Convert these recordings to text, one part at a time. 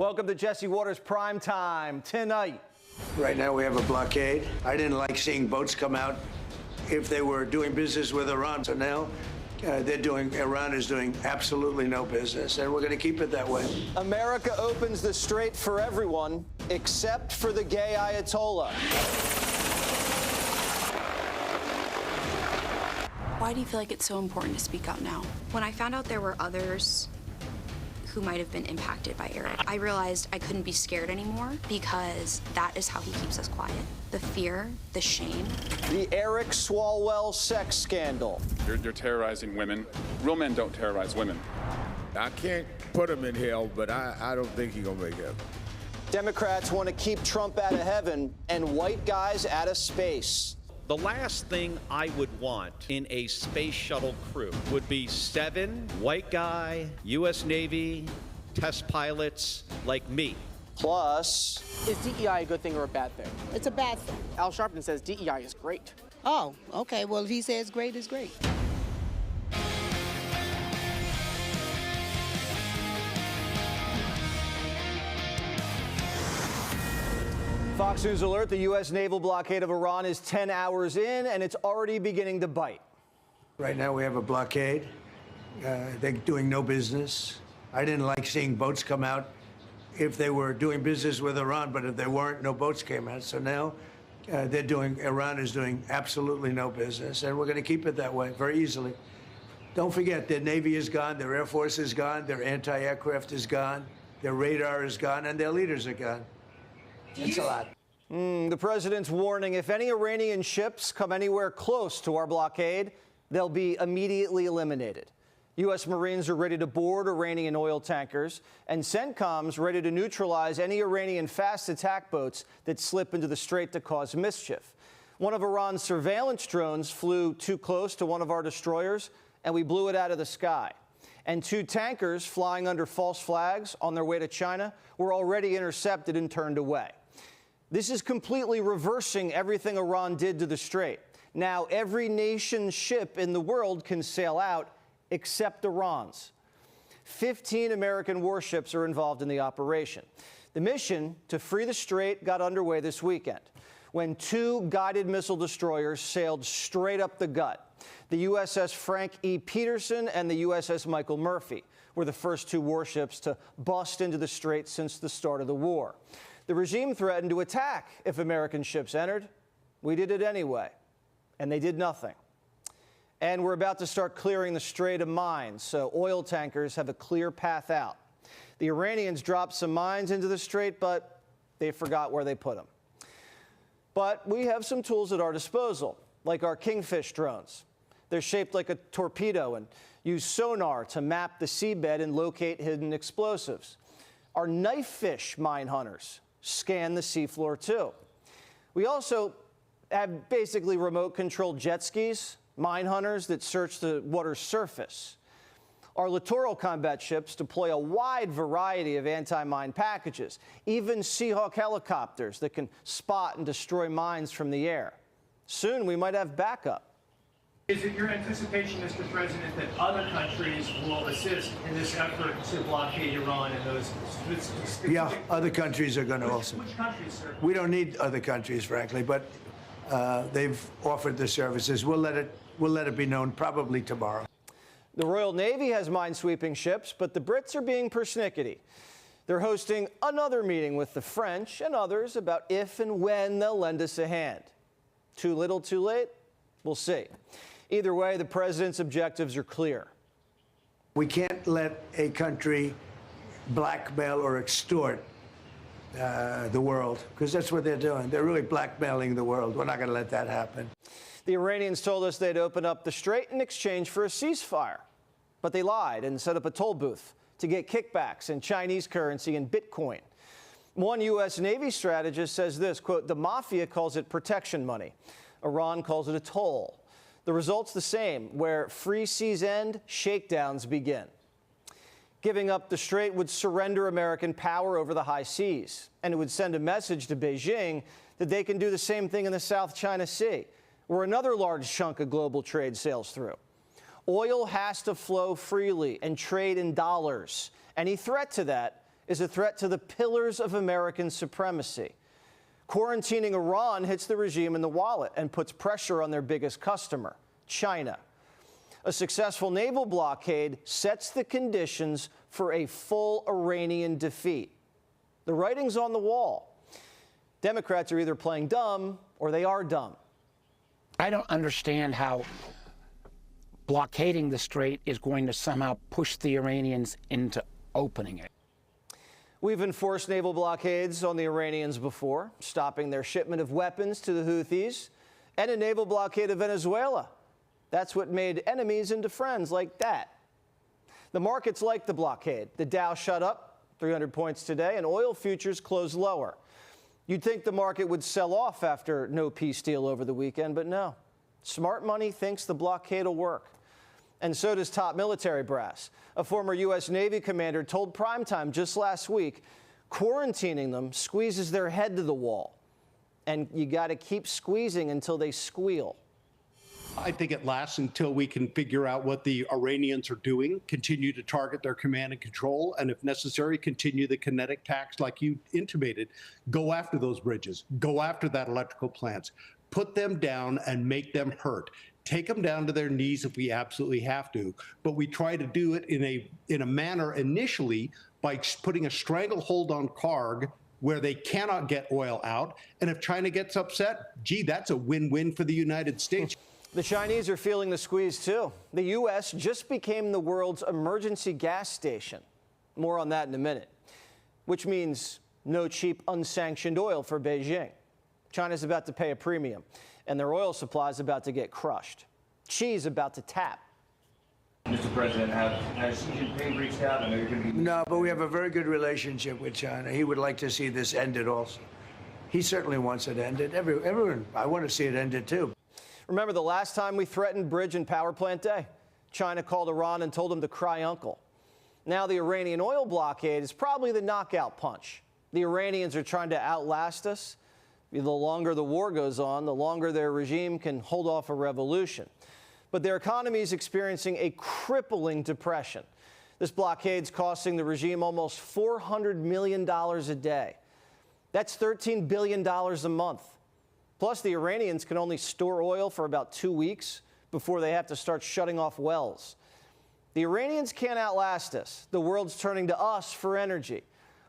Welcome to Jesse Waters Primetime tonight. Right now we have a blockade. I didn't like seeing boats come out if they were doing business with Iran. So now Iran is doing absolutely no business, and we're going to keep it that way. America opens the strait for everyone except for the gay Ayatollah. Why do you feel like it's so important to speak up now? When I found out there were others who might have been impacted by Eric, I realized I couldn't be scared anymore because that is how he keeps us quiet. The fear, the shame. The Eric Swalwell sex scandal. You're terrorizing women. Real men don't terrorize women. I can't put him in hell, but I don't think he's gonna make heaven. Democrats want to keep Trump out of heaven and white guys out of space. The last thing I would want in a space shuttle crew would be 7 white guy, U.S. Navy, test pilots like me. Plus, is DEI a good thing or a bad thing? It's a bad thing. Al Sharpton says DEI is great. Oh, okay. Well, if he says great, it's great. Fox News alert, the U.S. naval blockade of Iran is 10 hours in, and it's already beginning to bite. Right now we have a blockade. They're doing no business. I didn't like seeing boats come out if they were doing business with Iran, but if they weren't, no boats came out. So now Iran is doing absolutely no business, and we're going to keep it that way very easily. Don't forget, their Navy is gone, their Air Force is gone, their anti-aircraft is gone, their radar is gone, and their leaders are gone. It's a lot. The president's warning, if any Iranian ships come anywhere close to our blockade, they'll be immediately eliminated. U.S. Marines are ready to board Iranian oil tankers, and CENTCOM's ready to neutralize any Iranian fast attack boats that slip into the strait to cause mischief. One of Iran's surveillance drones flew too close to one of our destroyers, and we blew it out of the sky. And 2 tankers flying under false flags on their way to China were already intercepted and turned away. This is completely reversing everything Iran did to the strait. Now, every nation's ship in the world can sail out except Iran's. 15 American warships are involved in the operation. The mission to free the strait got underway this weekend when 2 guided missile destroyers sailed straight up the gut. The USS Frank E. Peterson and the USS Michael Murphy were the first 2 warships to bust into the strait since the start of the war. The regime threatened to attack if American ships entered. We did it anyway, and they did nothing. And we're about to start clearing the strait of mines, so oil tankers have a clear path out. The Iranians dropped some mines into the strait, but they forgot where they put them. But we have some tools at our disposal, like our Kingfish drones. They're shaped like a torpedo and use sonar to map the seabed and locate hidden explosives. Our knife fish mine hunters scan the seafloor too. We also have basically remote-controlled jet skis, mine hunters that search the water's surface. Our littoral combat ships deploy a wide variety of anti-mine packages, even Seahawk helicopters that can spot and destroy mines from the air. Soon we might have backup. Is it your anticipation, Mr. President, that other countries will assist in this effort to blockade Iran and those? Yeah, other countries are going to also. Which countries, sir? We don't need other countries, frankly, but they've offered the services. We'll let it be known probably tomorrow. The Royal Navy has minesweeping ships, but the Brits are being persnickety. They're hosting another meeting with the French and others about if and when they'll lend us a hand. Too little, too late? We'll see. Either way, the president's objectives are clear. We can't let a country blackmail or extort the world, because that's what they're doing. They're really blackmailing the world. We're not going to let that happen. The Iranians told us they'd open up the strait in exchange for a ceasefire, but they lied and set up a toll booth to get kickbacks in Chinese currency and Bitcoin. One U.S. Navy strategist says this, quote, the mafia calls it protection money. Iran calls it a toll. The result's the same. Where free seas end, shakedowns begin. Giving up the strait would surrender American power over the high seas, and it would send a message to Beijing that they can do the same thing in the South China Sea, where another large chunk of global trade sails through. Oil has to flow freely and trade in dollars. Any threat to that is a threat to the pillars of American supremacy. Quarantining Iran hits the regime in the wallet and puts pressure on their biggest customer, China. A successful naval blockade sets the conditions for a full Iranian defeat. The writing's on the wall. Democrats are either playing dumb or they are dumb. I don't understand how blockading the strait is going to somehow push the Iranians into opening it. We've enforced naval blockades on the Iranians before, stopping their shipment of weapons to the Houthis, and a naval blockade of Venezuela. That's what made enemies into friends like that. The markets like the blockade. The Dow shut up 300 points today, and oil futures closed lower. You'd think the market would sell off after no peace deal over the weekend, but no. Smart money thinks the blockade will work. And so does top military brass. A former U.S. Navy commander told Primetime just last week, quarantining them squeezes their head to the wall. And you got to keep squeezing until they squeal. I think it lasts until we can figure out what the Iranians are doing, continue to target their command and control, and if necessary, continue the kinetic attacks like you intimated. Go after those bridges. Go after that electrical plants. Put them down and make them hurt. Take them down to their knees if we absolutely have to. But we try to do it in a manner initially by putting a stranglehold on Karg where they cannot get oil out. And if China gets upset, gee, that's a win-win for the United States. The Chinese are feeling the squeeze, too. The U.S. just became the world's emergency gas station. More on that in a minute. Which means no cheap, unsanctioned oil for Beijing. China's about to pay a premium, and their oil supply is about to get crushed. Xi's about to tap. Mr. President, has Xi Jinping reached out? I know you're going to be... No, but we have a very good relationship with China. He would like to see this ended also. He certainly wants it ended. Everyone, I want to see it ended, too. Remember the last time we threatened bridge and power plant day? China called Iran and told them to cry uncle. Now the Iranian oil blockade is probably the knockout punch. The Iranians are trying to outlast us. The longer the war goes on, the longer their regime can hold off a revolution. But their economy is experiencing a crippling depression. This blockade's costing the regime almost $400 million a day. That's $13 billion a month. Plus, the Iranians can only store oil for about 2 weeks before they have to start shutting off wells. The Iranians can't outlast us. The world's turning to us for energy.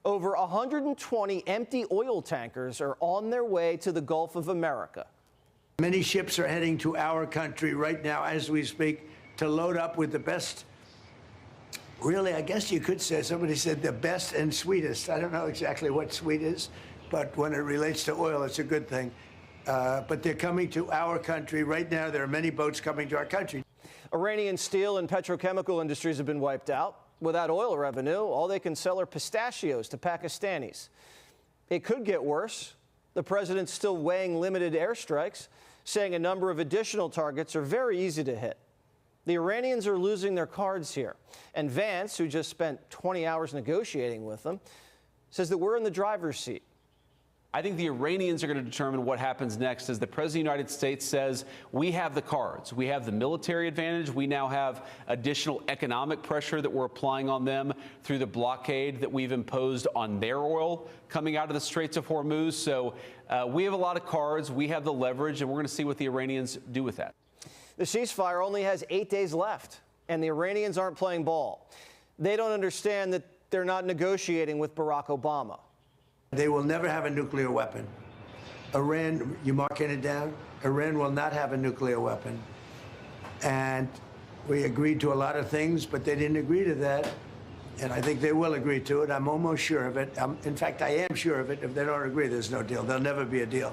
Over 120 empty oil tankers are on their way to the Gulf of America. Many ships are heading to our country right now as we speak to load up with the best, really, I guess you could say, somebody said the best and sweetest. I don't know exactly what sweet is, but when it relates to oil, it's a good thing. But they're coming to our country right now. There are many boats coming to our country. Iranian steel and petrochemical industries have been wiped out. Without oil revenue, all they can sell are pistachios to Pakistanis. It could get worse. The president's still weighing limited airstrikes, saying a number of additional targets are very easy to hit. The Iranians are losing their cards here. And Vance, who just spent 20 hours negotiating with them, says that we're in the driver's seat. I think the Iranians are going to determine what happens next as the President of the United States says we have the cards. We have the military advantage. We now have additional economic pressure that we're applying on them through the blockade that we've imposed on their oil coming out of the Straits of Hormuz. So we have a lot of cards. We have the leverage, and we're going to see what the Iranians do with that. The ceasefire only has 8 days left, and the Iranians aren't playing ball. They don't understand that they're not negotiating with Barack Obama. They will never have a nuclear weapon. Iran, you marking it down? Iran will not have a nuclear weapon. And we agreed to a lot of things, but they didn't agree to that. And I think they will agree to it. I'm almost sure of it. In fact, I am sure of it. If they don't agree, there's no deal. There'll never be a deal.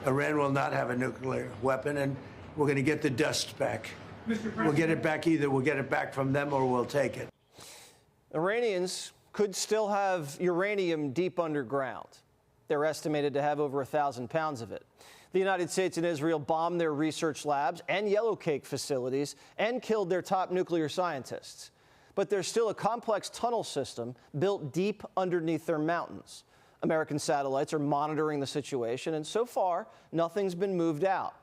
Iran will not have a nuclear weapon, and we're going to get the dust back. We'll get it back either. We'll get it back from them or we'll take it. Iranians could still have uranium deep underground. They're estimated to have over 1,000 pounds of it. The United States and Israel bombed their research labs and yellowcake facilities and killed their top nuclear scientists. But there's still a complex tunnel system built deep underneath their mountains. American satellites are monitoring the situation, and so far, nothing's been moved out.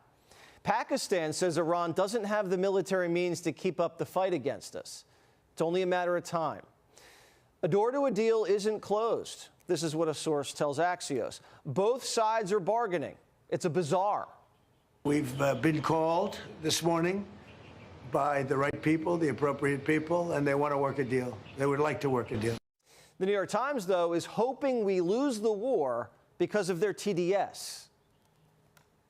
Pakistan says Iran doesn't have the military means to keep up the fight against us. It's only a matter of time. A door to a deal isn't closed. This is what a source tells Axios. Both sides are bargaining. It's a bazaar. We've been called this morning by the right people, the appropriate people, and they want to work a deal. They would like to work a deal. The New York Times, though, is hoping we lose the war because of their TDS.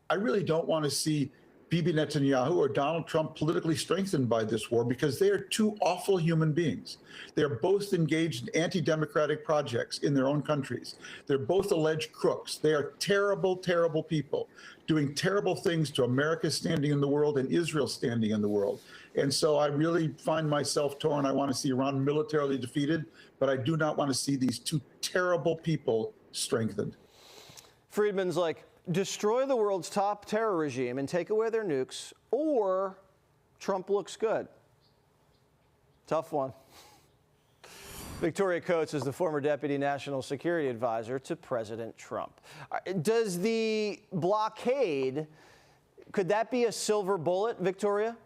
I really don't want to see Bibi Netanyahu or Donald Trump politically strengthened by this war because they are two awful human beings. They're both engaged in anti-democratic projects in their own countries. They're both alleged crooks. They are terrible, terrible people doing terrible things to America's standing in the world and Israel's standing in the world. And so I really find myself torn. I want to see Iran militarily defeated, but I do not want to see these two terrible people strengthened. Friedman's like, destroy the world's top terror regime and take away their nukes, or Trump looks good. Tough one. Victoria Coates is the former Deputy National Security Advisor to President Trump. Does the blockade, could that be a silver bullet, Victoria?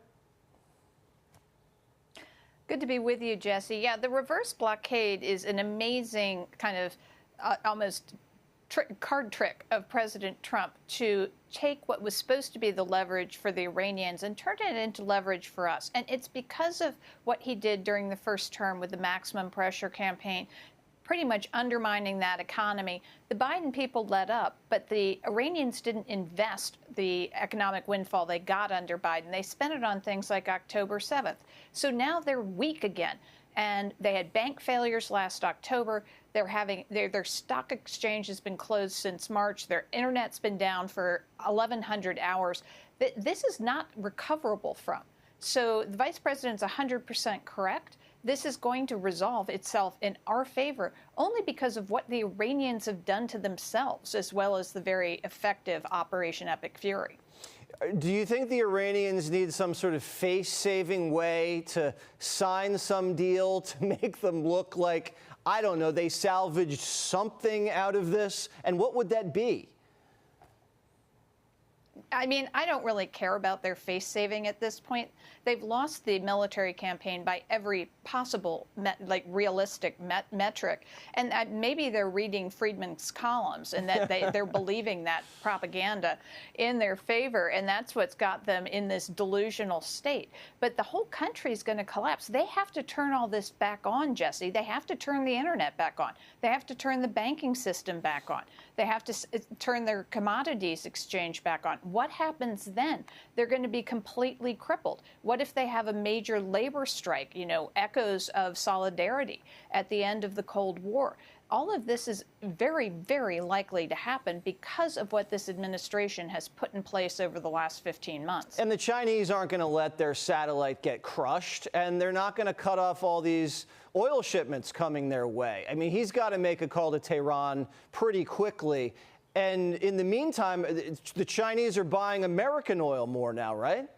Good to be with you, Jesse. Yeah, the reverse blockade is an amazing kind of almost card trick of President Trump to take what was supposed to be the leverage for the Iranians and turn it into leverage for us. And it's because of what he did during the first term with the maximum pressure campaign, pretty much undermining that economy. The Biden people let up, but the Iranians didn't invest the economic windfall they got under Biden. They spent it on things like October 7th. So now they're weak again. And they had bank failures last October. They're having their stock exchange has been closed since March. Their internet's been down for 1,100 hours. This is not recoverable from. So the vice president's 100% correct. This is going to resolve itself in our favor only because of what the Iranians have done to themselves, as well as the very effective Operation Epic Fury. Do you think the Iranians need some sort of face-saving way to sign some deal to make them look like, I don't know, they salvaged something out of this? And what would that be? I mean, I don't really care about their face saving at this point. They've lost the military campaign by every possible, realistic metric. And maybe they're reading Friedman's columns and that they're believing that propaganda in their favor. And that's what's got them in this delusional state. But the whole country is going to collapse. They have to turn all this back on, Jesse. They have to turn the internet back on. They have to turn the banking system back on. They have to turn their commodities exchange back on. What happens then? They're going to be completely crippled. What if they have a major labor strike, echoes of solidarity at the end of the Cold War? All of this is very, very likely to happen because of what this administration has put in place over the last 15 months. And the Chinese aren't going to let their satellite get crushed, and they're not going to cut off all these oil shipments coming their way. I mean, he's got to make a call to Tehran pretty quickly. And in the meantime, the Chinese are buying American oil more now, right?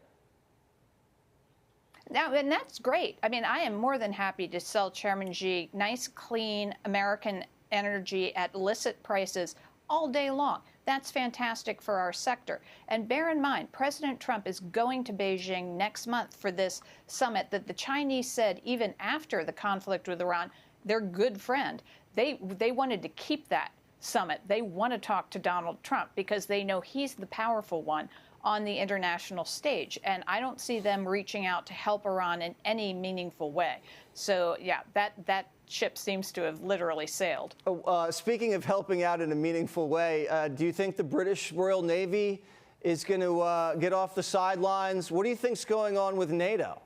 Now, and that's great. I mean, I am more than happy to sell Chairman Xi nice, clean American energy at illicit prices all day long. That's fantastic for our sector. And bear in mind, President Trump is going to Beijing next month for this summit that the Chinese said, even after the conflict with Iran, their good friend, they wanted to keep that summit. They want to talk to Donald Trump because they know he's the powerful one on the international stage. And I don't see them reaching out to help Iran in any meaningful way. So, yeah, that ship seems to have literally sailed. Speaking of helping out in a meaningful way, do you think the British Royal Navy is going to get off the sidelines? What do you think's going on with NATO?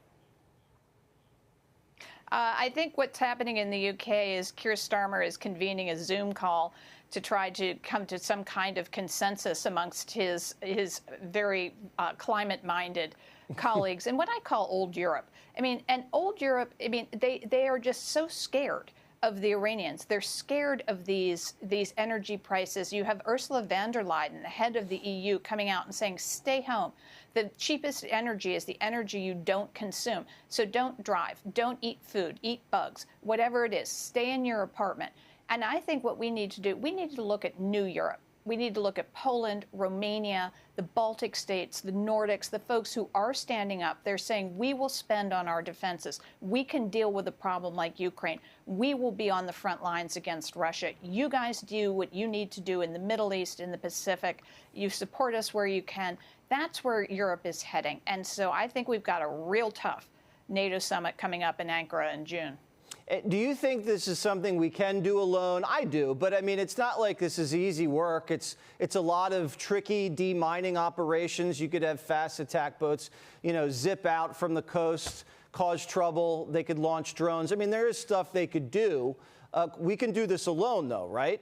I think what's happening in the UK is Keir Starmer is convening a Zoom call to try to come to some kind of consensus amongst his very climate-minded colleagues and what I call old Europe. I mean, and old Europe, I mean, they are just so scared of the Iranians. They're scared of these energy prices. You have Ursula von der Leyen, the head of the EU, coming out and saying, stay home. The cheapest energy is the energy you don't consume. So don't drive, don't eat food, eat bugs, whatever it is, stay in your apartment. And I think what we need to do, we need to look at New Europe. We need to look at Poland, Romania, the Baltic states, the Nordics, the folks who are standing up. They're saying, we will spend on our defenses. We can deal with a problem like Ukraine. We will be on the front lines against Russia. You guys do what you need to do in the Middle East, in the Pacific. You support us where you can. That's where Europe is heading. And so I think we've got a real tough NATO summit coming up in Ankara in June. Do you think this is something we can do alone? I do, but I mean, it's not like this is easy work. It's a lot of tricky demining operations. You could have fast attack boats, zip out from the coast, cause trouble. They could launch drones. I mean, there is stuff they could do. We can do this alone, though, right?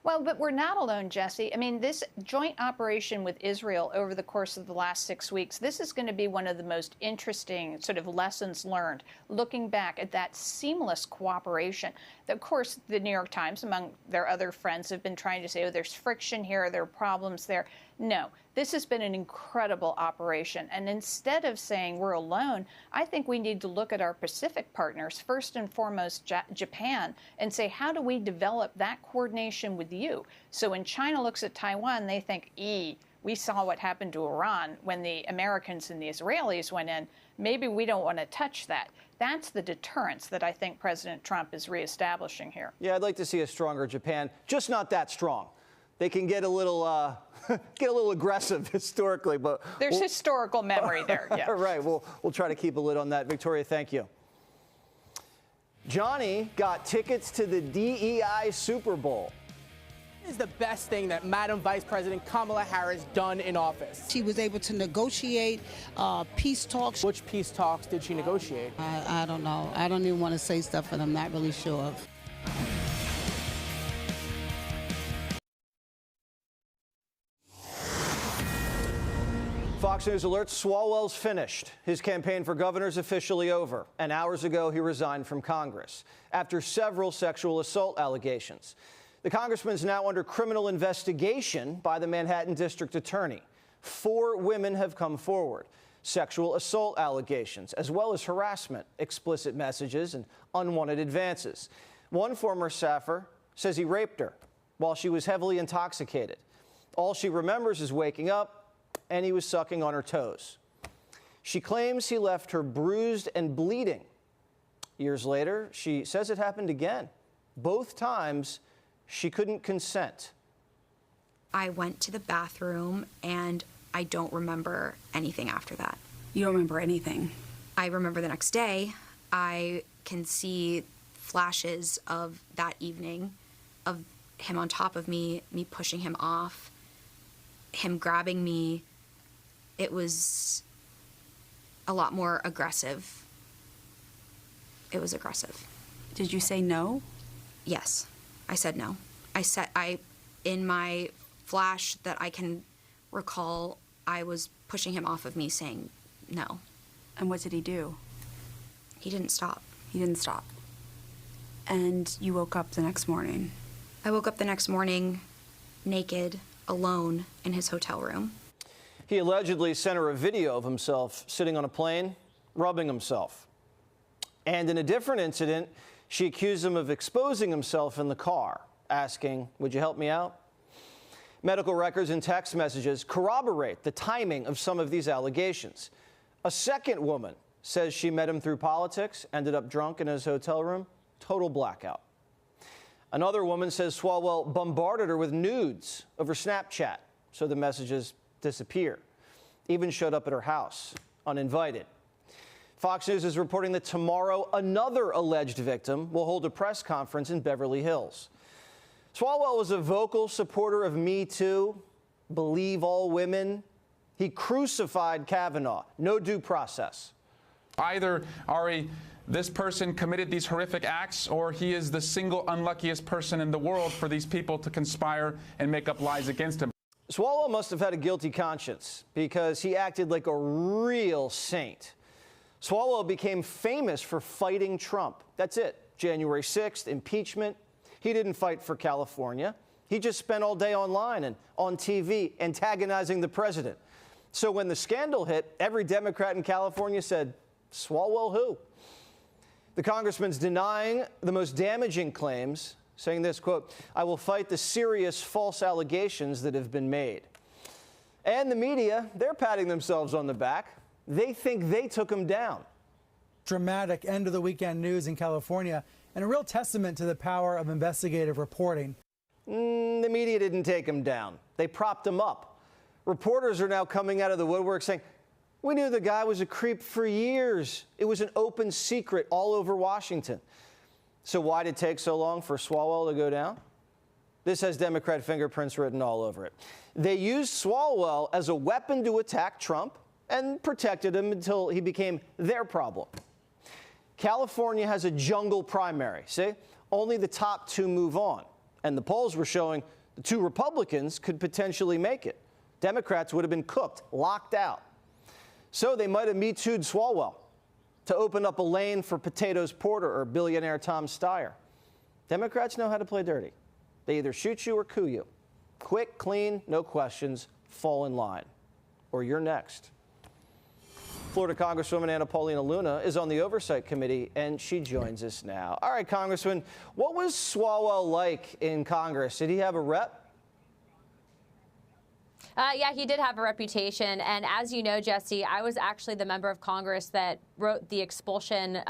Well, but we're not alone, Jesse. I mean, this joint operation with Israel over the course of the last 6 weeks, this is going to be one of the most interesting sort of lessons learned, looking back at that seamless cooperation. Of course, the New York Times, among their other friends, have been trying to say, oh, there's friction here, there are problems there. No, this has been an incredible operation. And instead of saying we're alone, I think we need to look at our Pacific partners, first and foremost Japan, and say, how do we develop that coordination with you? So when China looks at Taiwan, they think, we saw what happened to Iran when the Americans and the Israelis went in. Maybe we don't want to touch that. That's the deterrence that I think President Trump is reestablishing here. Yeah, I'd like to see a stronger Japan, just not that strong. They can get a little aggressive historically, but there's historical memory there. Yeah. Right. We'll try to keep a lid on that. Victoria, thank you. Johnny got tickets to the DEI Super Bowl. Is the best thing that Madam Vice President Kamala Harris done in office. She was able to negotiate peace talks. Which peace talks did she negotiate? I don't know. I don't even want to say stuff that I'm not really sure of. Fox News alerts Swalwell's finished. His campaign for governor is officially over, and hours ago he resigned from Congress after several sexual assault allegations. The congressman is now under criminal investigation by the Manhattan District Attorney. 4 women have come forward. Sexual assault allegations, as well as harassment, explicit messages, and unwanted advances. One former staffer says he raped her while she was heavily intoxicated. All she remembers is waking up and he was sucking on her toes. She claims he left her bruised and bleeding. Years later, she says it happened again. Both times, she couldn't consent. I went to the bathroom and I don't remember anything after that. You don't remember anything? I remember the next day, I can see flashes of that evening, of him on top of me pushing him off, him grabbing me. It was a lot more aggressive. It was aggressive. Did you say no? Yes, I said no. In my flash that I can recall, I was pushing him off of me saying no. And what did he do? He didn't stop. He didn't stop. And you woke up the next morning? I woke up the next morning naked, alone in his hotel room. He allegedly sent her a video of himself sitting on a plane, rubbing himself. And in a different incident, she accused him of exposing himself in the car, asking, "Would you help me out?" Medical records and text messages corroborate the timing of some of these allegations. A second woman says she met him through politics, ended up drunk in his hotel room, total blackout. Another woman says Swalwell bombarded her with nudes over Snapchat, so the messages disappear. Even showed up at her house, uninvited. Fox News is reporting that tomorrow another alleged victim will hold a press conference in Beverly Hills. Swalwell was a vocal supporter of Me Too, believe all women. He crucified Kavanaugh, no due process. Either Ari, this person committed these horrific acts, or he is the single unluckiest person in the world for these people to conspire and make up lies against him. Swalwell must have had a guilty conscience because he acted like a real saint. Swalwell became famous for fighting Trump. That's it. January 6th, impeachment. He didn't fight for California. He just spent all day online and on TV antagonizing the president. So when the scandal hit, every Democrat in California said, "Swalwell who?" The congressman's denying the most damaging claims, saying this, quote, "I will fight the serious false allegations that have been made." And the media, they're patting themselves on the back. They think they took him down. Dramatic end of the weekend news in California, and a real testament to the power of investigative reporting. The media didn't take him down. They propped him up. Reporters are now coming out of the woodwork saying, "We knew the guy was a creep for years. It was an open secret all over Washington." So why did it take so long for Swalwell to go down? This has Democrat fingerprints written all over it. They used Swalwell as a weapon to attack Trump and protected him until he became their problem. California has a jungle primary. See, only the top two move on. And the polls were showing the two Republicans could potentially make it. Democrats would have been cooked, locked out. So they might have Me Too'd Swalwell to open up a lane for Potatoes Porter or billionaire Tom Steyer. Democrats know how to play dirty. They either shoot you or coup you. Quick, clean, no questions, fall in line. Or you're next. Florida Congresswoman Anna Paulina Luna is on the Oversight Committee, and she joins us now. All right, Congressman, what was Swalwell like in Congress? Did he have a rep? Yeah, he did have a reputation. And as you know, Jesse, I was actually the member of Congress that wrote the expulsion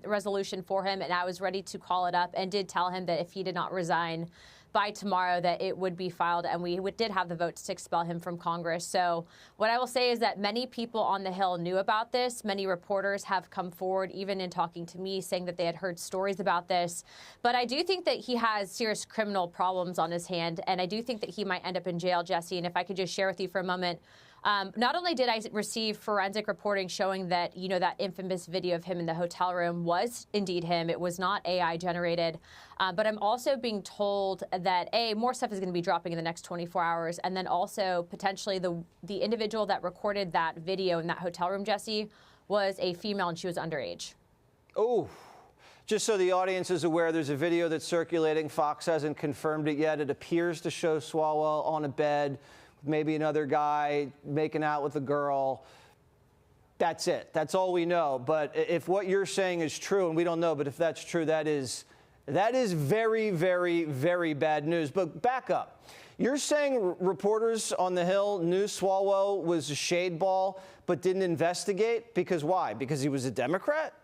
resolution for him, and I was ready to call it up and did tell him that if he did not resign by tomorrow that it would be filed, and we did have the votes to expel him from Congress. So what I will say is that many people on the Hill knew about this. Many reporters have come forward, even in talking to me, saying that they had heard stories about this. But I do think that he has serious criminal problems on his hand, and I do think that he might end up in jail, Jesse. And if I could just share with you for a moment, not only did I receive forensic reporting showing that, you know, that infamous video of him in the hotel room was indeed him. It was not AI generated. But I'm also being told that, more stuff is going to be dropping in the next 24 hours. And then also potentially the individual that recorded that video in that hotel room, Jesse, was a female and she was underage. Oh, just so the audience is aware, there's a video that's circulating. Fox hasn't confirmed it yet. It appears to show Swalwell on a bed, maybe another guy making out with a girl. That's it. That's all we know. But if what you're saying is true, and we don't know, but if that's true, that is very, very, very bad news. But back up. You're saying reporters on the Hill knew Swalwell was a shade ball but didn't investigate? Because why? Because he was a Democrat?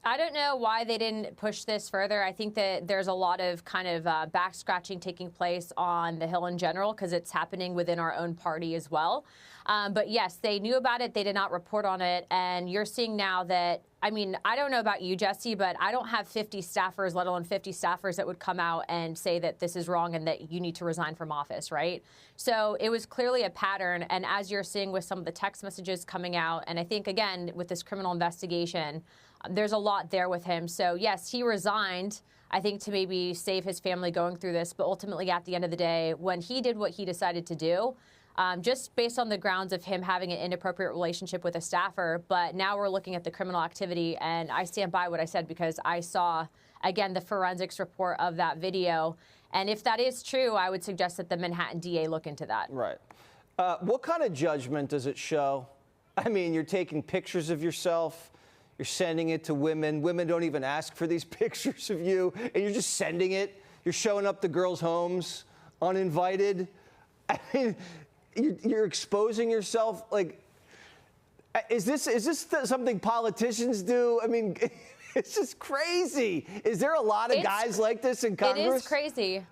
I don't know why they didn't push this further. I think that there's a lot of kind of back scratching taking place on the Hill in general because it's happening within our own party as well. But yes, they knew about it. They did not report on it. And you're seeing now that, I mean, I don't know about you, Jesse, but I don't have 50 staffers, let alone 50 staffers that would come out and say that this is wrong and that you need to resign from office, right? So it was clearly a pattern. And as you're seeing with some of the text messages coming out, and I think, again, with this criminal investigation, there's a lot there with him. So, yes, he resigned, I think, to maybe save his family going through this. But ultimately, at the end of the day, when he did what he decided to do, just based on the grounds of him having an inappropriate relationship with a staffer. But now we're looking at the criminal activity. And I stand by what I said because I saw, again, the forensics report of that video. And if that is true, I would suggest that the Manhattan DA look into that. Right. What kind of judgment does it show? I mean, you're taking pictures of yourself. You're sending it to women. Women don't even ask for these pictures of you, and you're just sending it. You're showing up to girls' homes uninvited. I mean, you're exposing yourself. Like, is this something politicians do? I mean, it's just crazy. Is there a lot of guys like this in Congress? It is crazy.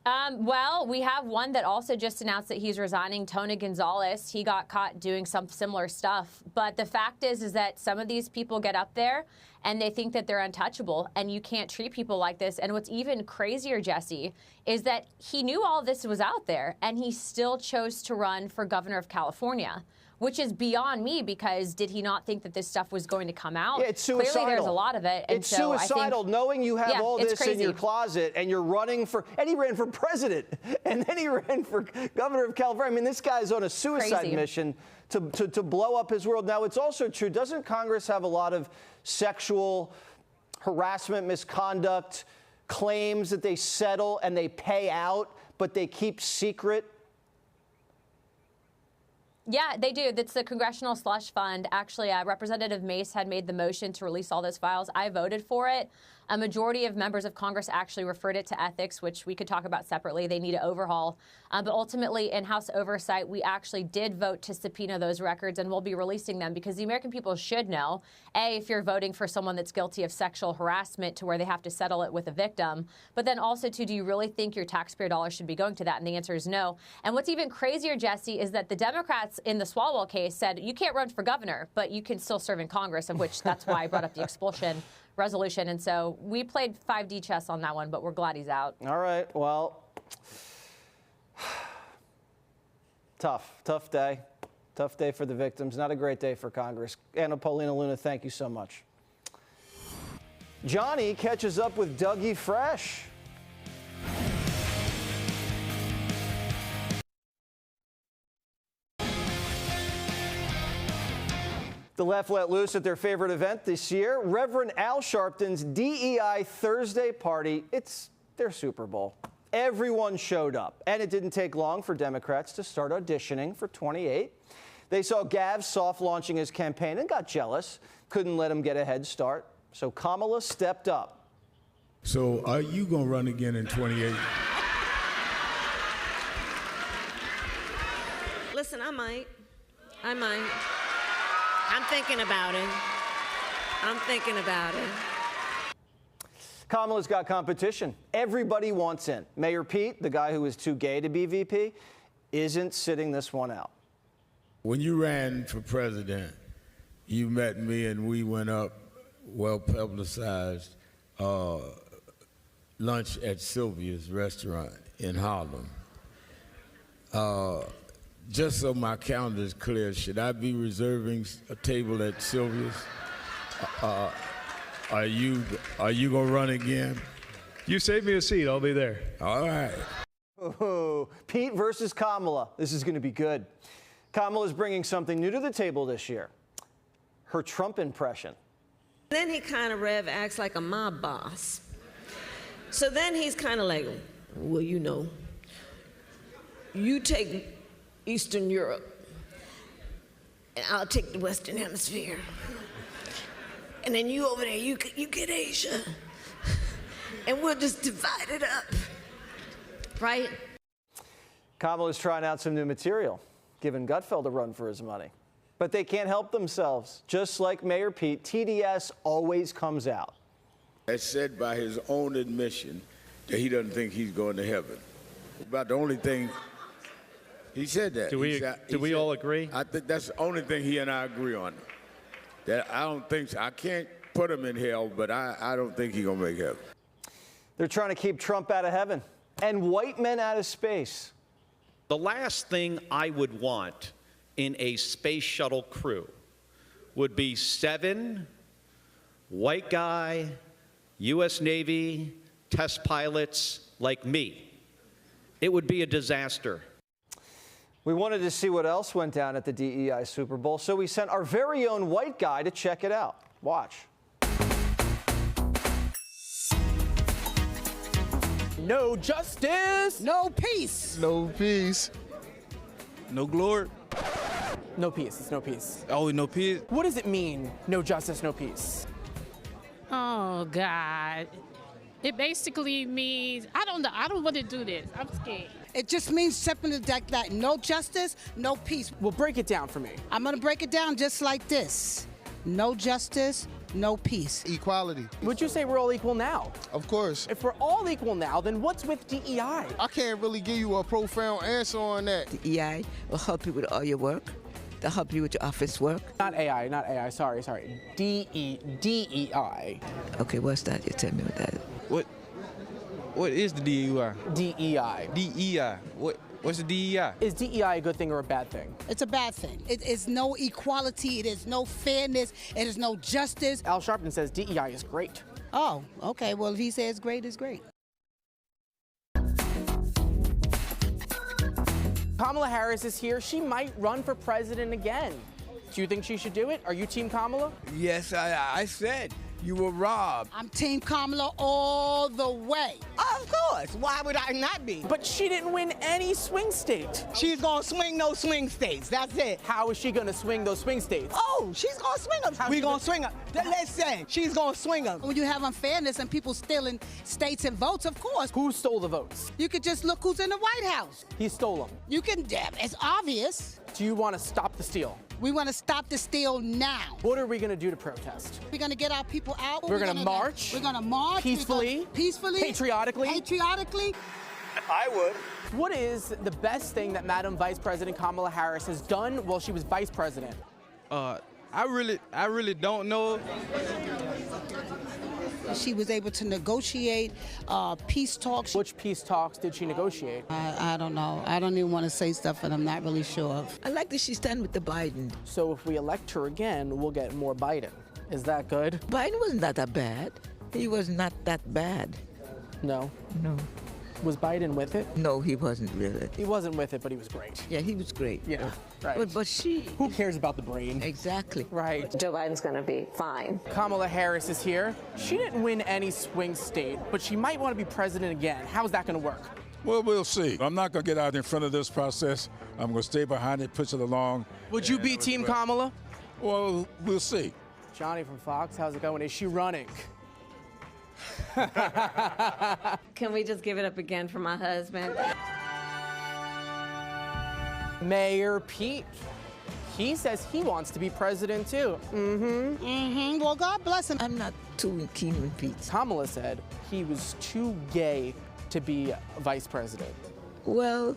Well, we have one that also just announced that he's resigning, Tony Gonzalez. He got caught doing some similar stuff. But the fact is that some of these people get up there and they think that they're untouchable, and you can't treat people like this. And what's even crazier, Jesse, is that he knew all this was out there, and he still chose to run for governor of California, which is beyond me, because did he not think that this stuff was going to come out? Yeah, it's suicidal. Clearly there's a lot of it. And it's suicidal, knowing you have all this crazy in your closet and you're running for, and he ran for president, and then he ran for governor of California. I mean, this guy's on a suicide mission to blow up his world. Now, it's also true, doesn't Congress have a lot of sexual harassment, misconduct claims that they settle and they pay out, but they keep secret? Yeah, they do. That's the Congressional Slush Fund. Actually, Representative Mace had made the motion to release all those files. I voted for it. A majority of members of Congress actually referred it to ethics, which we could talk about separately. They need an overhaul. But ultimately, in House Oversight, we actually did vote to subpoena those records, and we'll be releasing them because the American people should know, A, if you're voting for someone that's guilty of sexual harassment to where they have to settle it with a victim, but then also, too, do you really think your taxpayer dollars should be going to that? And the answer is no. And what's even crazier, Jesse, is that the Democrats in the Swalwell case said you can't run for governor, but you can still serve in Congress, of which that's why I brought up the expulsion resolution. And so we played 5D chess on that one, but we're glad he's out. All right. Well, tough day. Tough day for the victims. Not a great day for Congress. Anna Paulina Luna, thank you so much. Johnny catches up with Dougie Fresh. The left let loose at their favorite event this year, Reverend Al Sharpton's DEI Thursday party. It's their Super Bowl. Everyone showed up, and it didn't take long for Democrats to start auditioning for 28. They saw Gav soft launching his campaign and got jealous, couldn't let him get a head start. So Kamala stepped up. So are you going to run again in 28? Listen, I might. I'm thinking about it. Kamala's got competition. Everybody wants in. Mayor Pete, the guy who is too gay to be VP, isn't sitting this one out. When you ran for president, you met me and we went up, well-publicized, lunch at Sylvia's restaurant in Harlem. Just so my calendar is clear, should I be reserving a table at Sylvia's? Are you gonna run again? You save me a seat. I'll be there. All right. Oh, Pete versus Kamala. This is going to be good. Kamala's bringing something new to the table this year. Her Trump impression. Then he kind of acts like a mob boss. So then he's kind of like, well, you know, you take Eastern Europe, and I'll take the Western Hemisphere. And then you over there, you get Asia. And we'll just divide it up, right? Kamala's trying out some new material, giving Gutfeld a run for his money. But they can't help themselves. Just like Mayor Pete, TDS always comes out. It's said by his own admission that he doesn't think he's going to heaven. About the only thing he said that. Do we all agree? I think that's the only thing he and I agree on. That I don't think so. I can't put him in hell, but I don't think he's going to make heaven. They're trying to keep Trump out of heaven and white men out of space. The last thing I would want in a space shuttle crew would be 7 white guy, U.S. Navy test pilots like me. It would be a disaster. We wanted to see what else went down at the DEI Super Bowl, so we sent our very own white guy to check it out. Watch. No justice. No peace. No peace. No glory. No peace. It's no peace. Oh, no peace. What does it mean, no justice, no peace? Oh, God. It basically means, I don't know. I don't want to do this. I'm scared. It just means something like that. No justice, no peace. Well, break it down for me. I'm going to break it down just like this. No justice, no peace. Equality. Would you say we're all equal now? Of course. If we're all equal now, then what's with DEI? I can't really give you a profound answer on that. DEI will help you with all your work. They'll help you with your office work. Not AI, sorry. DEI. Okay, what's that? You tell me what that is. What is the DEI? DEI. DEI. What's the DEI? Is DEI a good thing or a bad thing? It's a bad thing. It is no equality. It is no fairness. It is no justice. Al Sharpton says DEI is great. Oh, okay. Well, if he says great is great. Kamala Harris is here. She might run for president again. Do you think she should do it? Are you Team Kamala? Yes, I said You were robbed. I'm Team Kamala all the way. Of course. Why would I not be? But she didn't win any swing state. She's going to swing those swing states. That's it. How is she going to swing those swing states? Oh, she's going to swing them. We're going to swing them. Let's say she's going to swing them. When you have unfairness and people stealing states and votes, of course. Who stole the votes? You could just look who's in the White House. He stole them. You can, it's obvious. Do you want to stop the steal? We want to stop the steal now. What are we going to do to protest? We're going to get our people out. We're going to march. We're going to march. Peacefully. Peacefully. Patriotically. Patriotically. I would. What is the best thing that Madam Vice President Kamala Harris has done while she was vice president? I really don't know. She was able to negotiate peace talks. Which peace talks did she negotiate? I don't know. I don't even want to say stuff that I'm not really sure of. I like that she stand with the Biden. So if we elect her again, we'll get more Biden. Is that good? Biden wasn't that bad. He was not that bad. No. No. Was Biden with it? No, he wasn't really. He wasn't with it, but he was great. Yeah, he was great. Yeah, right. But she... Who cares about the brain? Exactly. Right. Joe Biden's going to be fine. Kamala Harris is here. She didn't win any swing state, but she might want to be president again. How's that going to work? Well, we'll see. I'm not going to get out in front of this process. I'm going to stay behind it, push it along. Would you be Team Kamala? Well, we'll see. Johnny from Fox, how's it going? Is she running? Can we just give it up again for my husband? Mayor Pete. He says he wants to be president too. Well, God bless him. I'm not too keen with Pete. Kamala said he was too gay to be vice president. Well,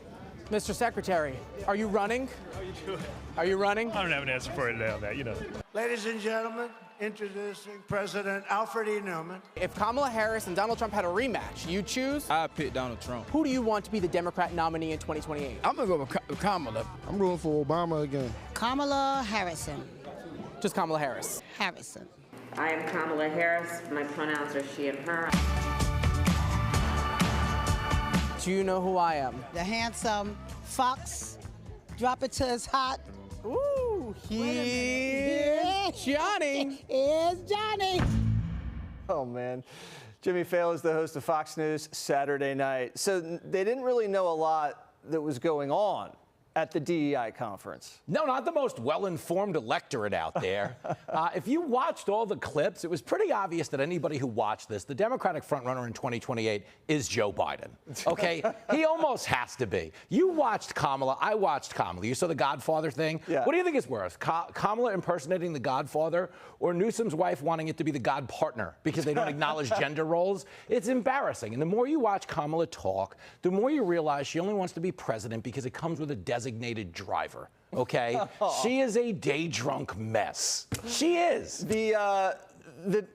Mr. Secretary, are you running? How are you doing? Are you running? I don't have an answer for you today on that, you know. Ladies and gentlemen, introducing President Alfred E. Neumann. If Kamala Harris and Donald Trump had a rematch, you choose? I pick Donald Trump. Who do you want to be the Democrat nominee in 2028? I'm going to go with Kamala. I'm rooting for Obama again. Kamala Harrison. Just Kamala Harris. Harrison. I am Kamala Harris. My pronouns are she and her. Do you know who I am? The handsome Fox. Drop it to his hot. Ooh, here's Johnny. Here's Johnny. Oh, man. Jimmy Fallon is the host of Fox News Saturday Night. So they didn't really know a lot that was going on at the DEI conference. No, not the most well-informed electorate out there. If you watched all the clips, it was pretty obvious that anybody who watched this, the Democratic frontrunner in 2028 is Joe Biden. Okay? He almost has to be. You watched Kamala. I watched Kamala. You saw the Godfather thing? Yeah. What do you think is worse? Kamala impersonating the Godfather or Newsom's wife wanting it to be the God partner because they don't acknowledge gender roles? It's embarrassing. And the more you watch Kamala talk, the more you realize she only wants to be president because it comes with a designated driver, okay? She is a day drunk mess. She is. The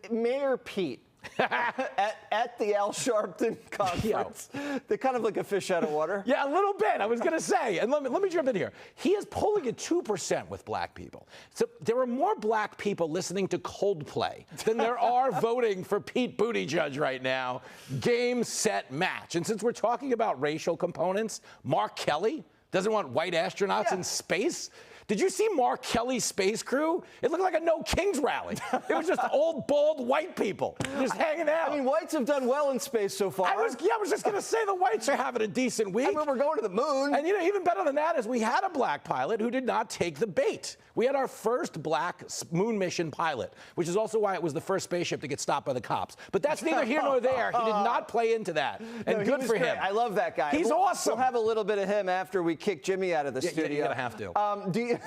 Mayor Pete at the Al Sharpton conference, they're kind of like a fish out of water. Yeah, a little bit, I was gonna say. And let me jump in here. He is polling at 2% with black people. So there are more black people listening to Coldplay than there are voting for Pete Buttigieg right now. Game, set, match. And since we're talking about racial components, Mark Kelly doesn't want white astronauts in space? Did you see Mark Kelly's space crew? It looked like a No Kings rally. It was just old, bald white people just hanging out. I mean, whites have done well in space so far. I was just going to say the whites are having a decent week. I mean, we're going to the moon. And, you know, even better than that is we had a black pilot who did not take the bait. We had our first black moon mission pilot, which is also why it was the first spaceship to get stopped by the cops. But that's neither here nor there. He did not play into that. And good for him. I love that guy. He's awesome. We'll have a little bit of him after we kick Jimmy out of the studio. You're going to have to.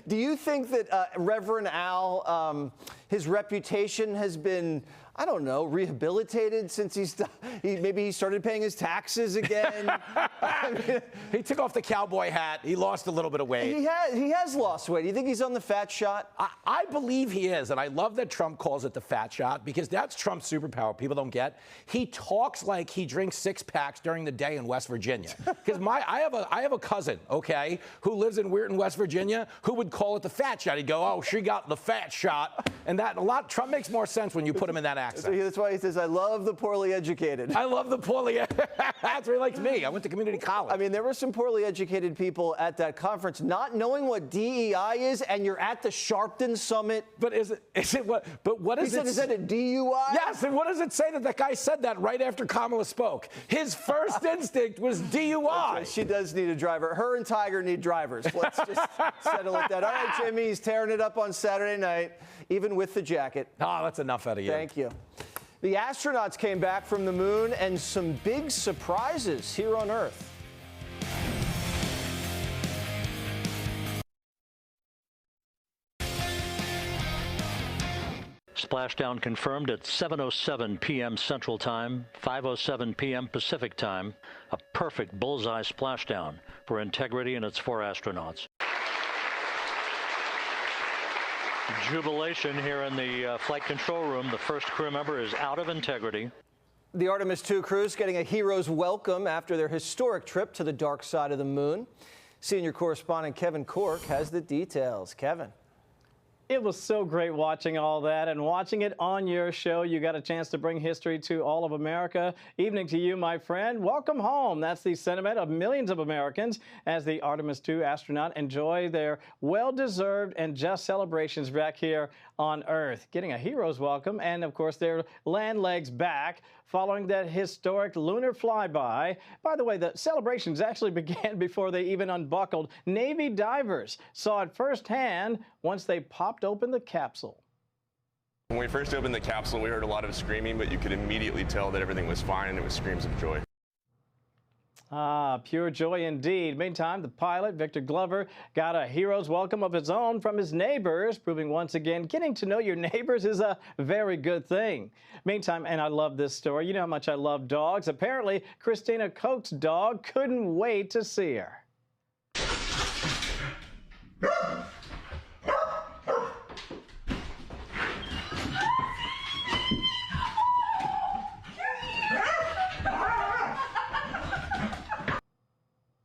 Do you think that Reverend Al, his reputation has been, I don't know, rehabilitated since maybe he started paying his taxes again? I mean, he took off the cowboy hat. He lost a little bit of weight. He has lost weight. Do you think he's on the fat shot? I believe he is, and I love that Trump calls it the fat shot because that's Trump's superpower. People don't get. He talks like he drinks 6-packs during the day in West Virginia. Because I have a cousin, okay, who lives in Weirton, West Virginia, who would call it the fat shot. He'd go, "Oh, she got the fat shot," and Trump makes more sense when you put him in that accents. That's why he says, I love the poorly educated. I love the poorly That's where he likes me. I went to community college. I mean, there were some poorly educated people at that conference not knowing what DEI is, and you're at the Sharpton Summit. But is it what? But what is it? Is that a DUI? Yes, and what does it say that guy said that right after Kamala spoke? His first instinct was DUI. She does need a driver. Her and Tiger need drivers. Let's just settle it that. All right, Jimmy, he's tearing it up on Saturday night, even with the jacket. Oh, that's enough out of you. Thank you. The astronauts came back from the moon and some big surprises here on Earth. Splashdown confirmed at 7:07 p.m. Central Time, 5:07 p.m. Pacific Time. A perfect bullseye splashdown for Integrity and its 4 astronauts. Jubilation here in the flight control room. The first crew member is out of Integrity. The Artemis II crew's getting a hero's welcome after their historic trip to the dark side of the moon. Senior correspondent Kevin Cork has the details. Kevin. It was so great watching all that and watching it on your show. You got a chance to bring history to all of America. Evening to you, my friend. Welcome home. That's the sentiment of millions of Americans as the Artemis II astronaut enjoy their well-deserved and just celebrations back here on Earth. Getting a hero's welcome and, of course, their land legs back following that historic lunar flyby. By the way, the celebrations actually began before they even unbuckled. Navy divers saw it firsthand once they popped open the capsule. When we first opened the capsule, we heard a lot of screaming, but you could immediately tell that everything was fine, and it was screams of joy. Ah, pure joy indeed. Meantime, the pilot, Victor Glover, got a hero's welcome of his own from his neighbors, proving once again getting to know your neighbors is a very good thing. Meantime, and I love this story, you know how much I love dogs. Apparently, Christina Koch's dog couldn't wait to see her.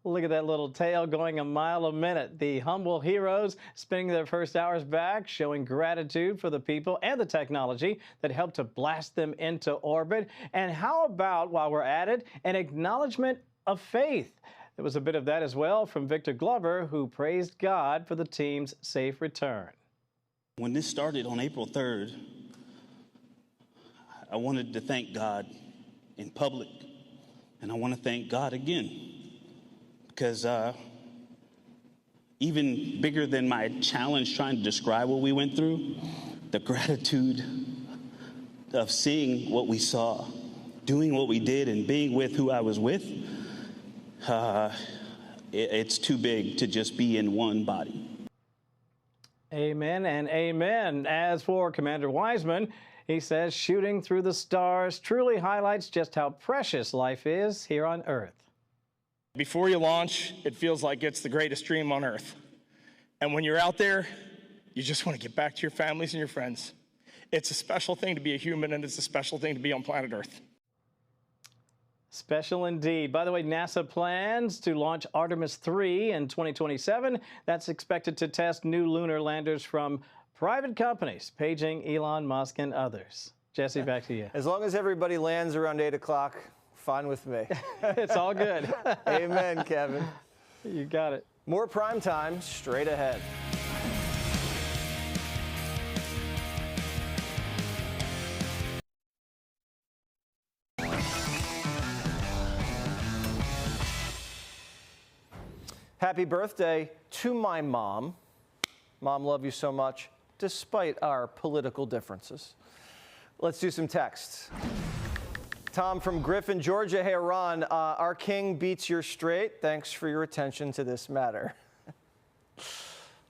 Look at that little tail going a mile a minute. The humble heroes spending their first hours back, showing gratitude for the people and the technology that helped to blast them into orbit. And how about, while we're at it, an acknowledgement of faith? There was a bit of that as well from Victor Glover, who praised God for the team's safe return. When this started on April 3rd, I wanted to thank God in public, and I want to thank God again. Because even bigger than my challenge trying to describe what we went through, the gratitude of seeing what we saw, doing what we did, and being with who I was with, it's too big to just be in one body. Amen and amen. As for Commander Wiseman, he says shooting through the stars truly highlights just how precious life is here on Earth. Before you launch, it feels like it's the greatest dream on Earth. And when you're out there, you just want to get back to your families and your friends. It's a special thing to be a human, and it's a special thing to be on planet Earth. Special indeed. By the way, NASA plans to launch Artemis III in 2027. That's expected to test new lunar landers from private companies, paging Elon Musk and others. Jesse, back to you. As long as everybody lands around 8 o'clock, fine with me. It's all good. Amen, Kevin. You got it. More prime time straight ahead. Happy birthday to my mom. Mom, love you so much, despite our political differences. Let's do some texts. Tom from Griffin, Georgia. Hey, Ron, our king beats your straight. Thanks for your attention to this matter.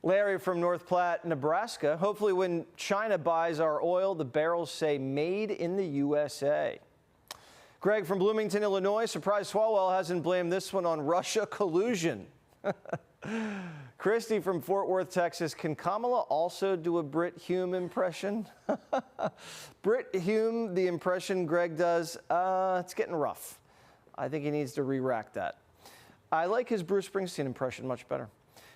Larry from North Platte, Nebraska. Hopefully when China buys our oil, the barrels say made in the USA. Greg from Bloomington, Illinois. Surprised Swalwell hasn't blamed this one on Russia collusion. Christy from Fort Worth, Texas. Can Kamala also do a Brit Hume impression? Brit Hume, the impression Greg does, it's getting rough. I think he needs to re-rack that. I like his Bruce Springsteen impression much better.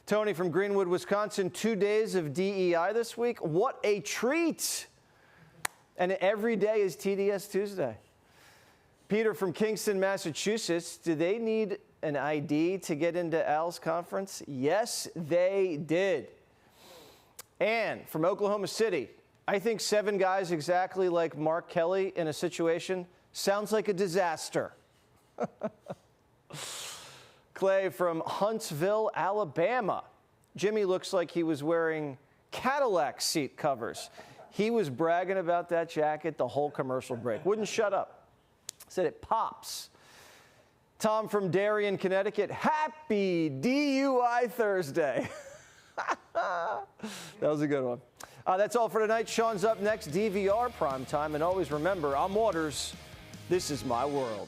Tony from Greenwood, Wisconsin. 2 days of DEI this week. What a treat. And every day is TDS Tuesday. Peter from Kingston, Massachusetts, do they need an ID to get into Al's conference? Yes, they did. Ann from Oklahoma City, I think 7 guys exactly like Mark Kelly in a situation sounds like a disaster. Clay from Huntsville, Alabama. Jimmy looks like he was wearing Cadillac seat covers. He was bragging about that jacket the whole commercial break. Wouldn't shut up. Said it pops. Tom from Darien, Connecticut. Happy DUI Thursday. That was a good one. That's all for tonight. Sean's up next. DVR Primetime. And always remember, I'm Waters. This is my world.